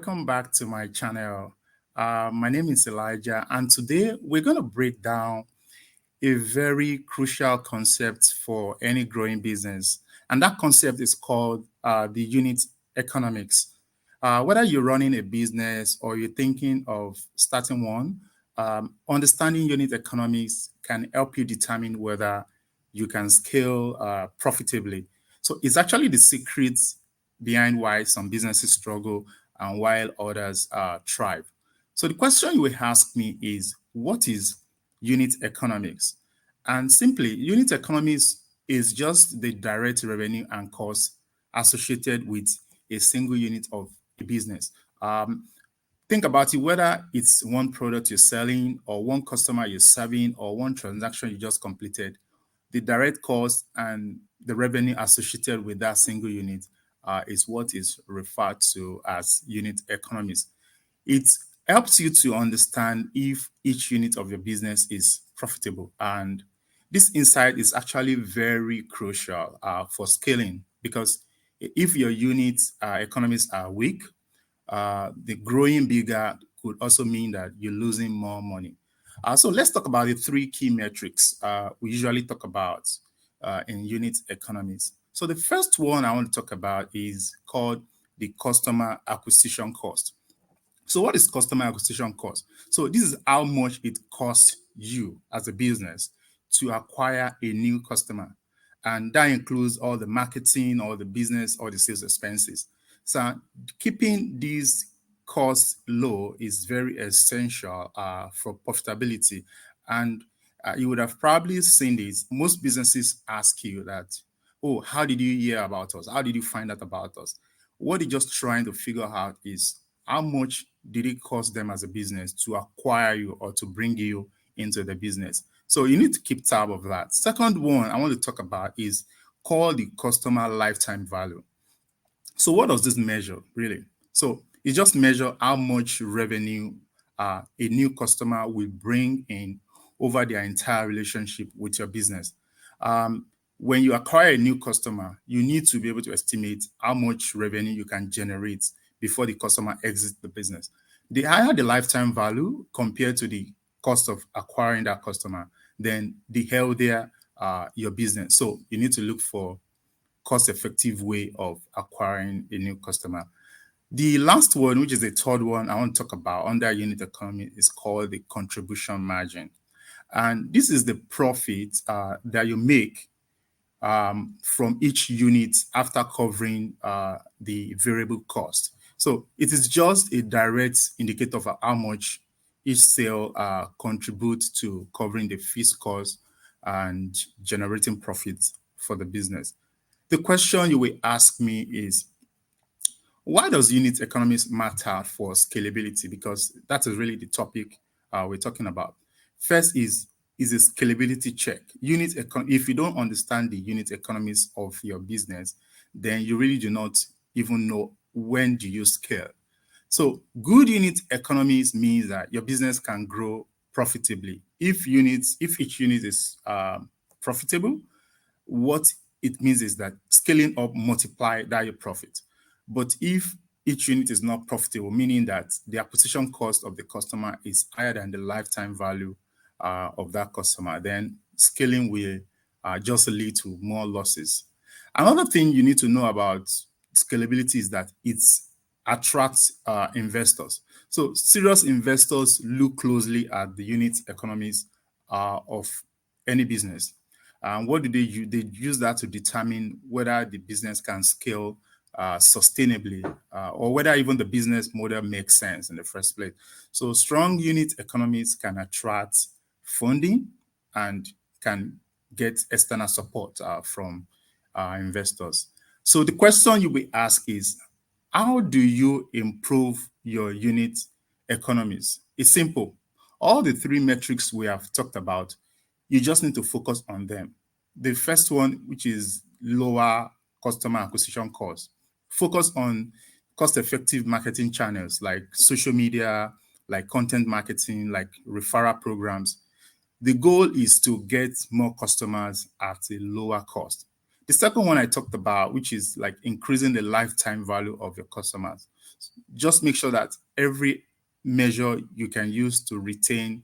Welcome back to my channel. My name is Elijah, and today we're going to break down a very crucial concept for any growing business, and that concept is called the unit economics. Whether you're running a business or you're thinking of starting one, understanding unit economics can help you determine whether you can scale profitably. So it's actually the secret behind why some businesses struggle and while others thrive. So the question you will ask me is, what is unit economics? And simply, unit economics is just the direct revenue and cost associated with a single unit of a business. Think about it, whether it's one product you're selling or one customer you're serving or one transaction you just completed, the direct cost and the revenue associated with that single unit is what is referred to as unit economics. It helps you to understand if each unit of your business is profitable. And this insight is actually very crucial for scaling, because if your unit economies are weak, the growing bigger could also mean that you're losing more money. So let's talk about the three key metrics we usually talk about in unit economics. So the first one I want to talk about is called the customer acquisition cost. So what is customer acquisition cost? So this is how much it costs you as a business to acquire a new customer. And that includes all the marketing, all the business, all the sales expenses. So keeping these costs low is very essential for profitability. And you would have probably seen this. Most businesses ask you that, oh, how did you hear about us? How did you find out about us? What they're just trying to figure out is, how much did it cost them as a business to acquire you or to bring you into the business? So you need to keep tab of that. Second one I want to talk about is called the customer lifetime value. So what does this measure really? So it just measure how much revenue a new customer will bring in over their entire relationship with your business. When you acquire a new customer, you need to be able to estimate how much revenue you can generate before the customer exits the business. The higher the lifetime value compared to the cost of acquiring that customer, then the healthier your business. So you need to look for cost-effective way of acquiring a new customer. The last one, which is the third one I want to talk about under unit economy, is called the contribution margin. And this is the profit that you make from each unit after covering the variable cost. So it is just a direct indicator of how much each sale contributes to covering the fixed cost and generating profits for the business. The question you will ask me is, why does unit economics matter for scalability? Because that is really the topic we're talking about. First is a scalability check. If you don't understand the unit economics of your business, then you really do not even know when do you scale. So good unit economics means that your business can grow profitably. If each unit is profitable, what it means is that scaling up multiply that your profit. But if each unit is not profitable, meaning that the acquisition cost of the customer is higher than the lifetime value of that customer, then scaling will just lead to more losses. Another thing you need to know about scalability is that it attracts investors. So serious investors look closely at the unit economics of any business. What do they use? They use that to determine whether the business can scale sustainably or whether even the business model makes sense in the first place. So strong unit economics can attract funding and can get external support from investors. So the question you will ask is, how do you improve your unit economies? It's simple. All the three metrics we have talked about, you just need to focus on them. The first one, which is lower customer acquisition cost, focus on cost-effective marketing channels like social media, like content marketing, like referral programs. The goal is to get more customers at a lower cost. The second one I talked about, which is like increasing the lifetime value of your customers. Just make sure that every measure you can use to retain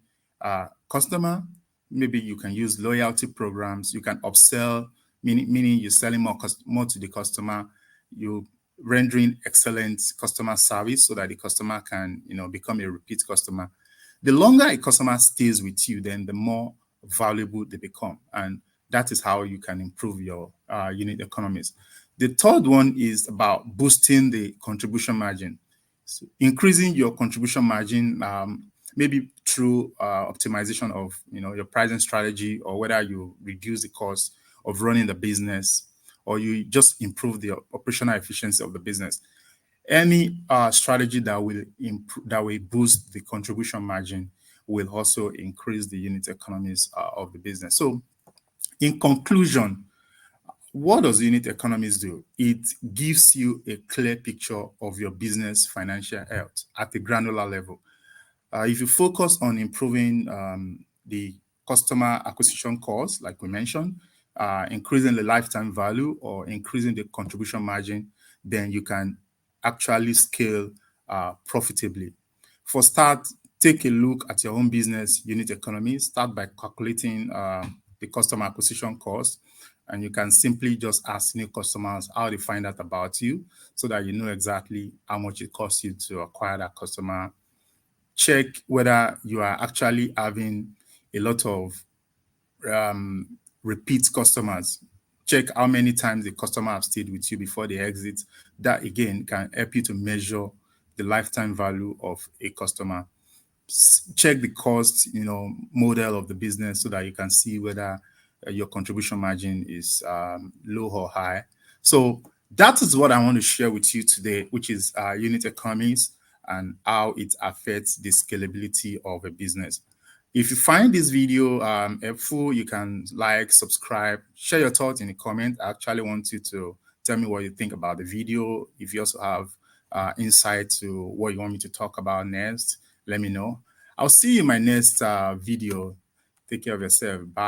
customer, maybe you can use loyalty programs, you can upsell, meaning you're selling more to the customer, you rendering excellent customer service so that the customer can, become a repeat customer. The longer a customer stays with you, then the more valuable they become. And that is how you can improve your unit economies. The third one is about boosting the contribution margin. So increasing your contribution margin, maybe through optimization of your pricing strategy, or whether you reduce the cost of running the business, or you just improve the operational efficiency of the business. Any strategy that will improve, that will boost the contribution margin, will also increase the unit economies of the business. So, in conclusion, what does unit economies do? It gives you a clear picture of your business financial health at the granular level. If you focus on improving the customer acquisition cost, like we mentioned, increasing the lifetime value or increasing the contribution margin, then you can actually scale profitably. For start, take a look at your own business unit economy. Start by calculating the customer acquisition cost, and you can simply just ask new customers how they find out about you, so that you know exactly how much it costs you to acquire that customer. Check whether you are actually having a lot of repeat customers. Check how many times the customer have stayed with you before they exit. That again can help you to measure the lifetime value of a customer. Check the cost, model of the business, so that you can see whether your contribution margin is low or high. So that is what I want to share with you today, which is unit economies and how it affects the scalability of a business. If you find this video helpful, you can like, subscribe, share your thoughts in the comment. I actually want you to tell me what you think about the video. If you also have insight to what you want me to talk about next, let me know. I'll see you in my next video. Take care of yourself. Bye.